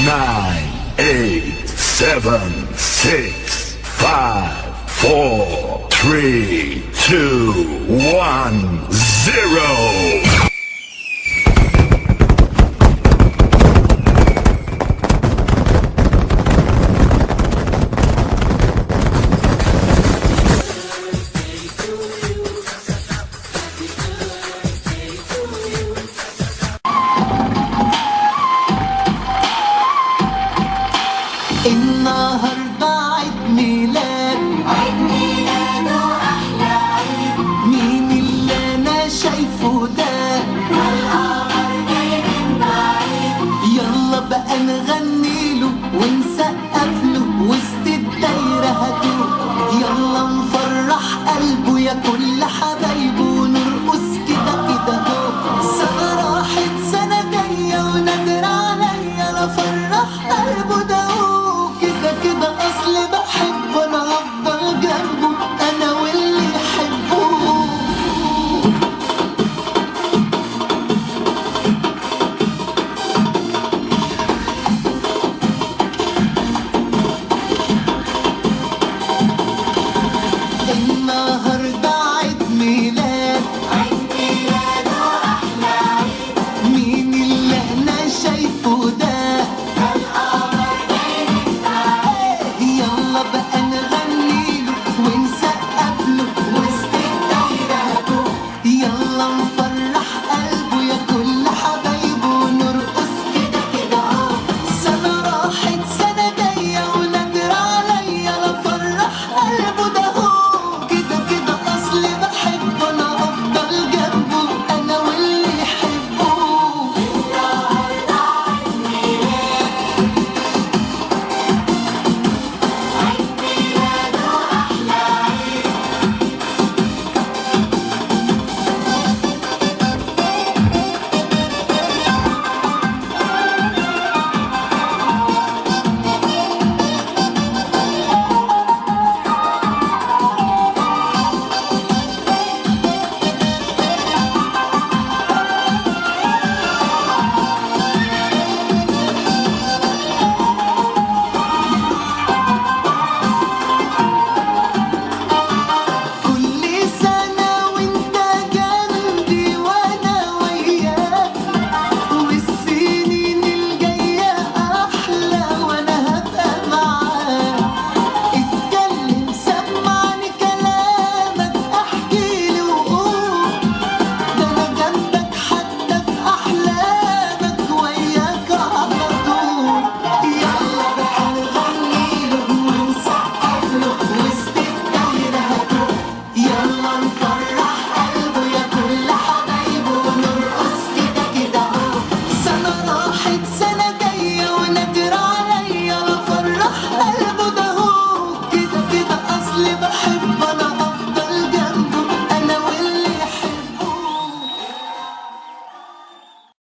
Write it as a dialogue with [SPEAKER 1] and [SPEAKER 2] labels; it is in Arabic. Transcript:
[SPEAKER 1] 9, 8, 7, 6, 5, 4, 3, 2, 1, 0.
[SPEAKER 2] النهارده عيد ميلاد،
[SPEAKER 3] عيد ميلاده أحلى عيد.
[SPEAKER 2] مين اللي أنا شايفه ده؟
[SPEAKER 3] القمر جاي من بعيد.
[SPEAKER 2] يلا بقى نغني له ونسقف له وسط الدايرة هاتوه، يلا نفرح قلبه يا كل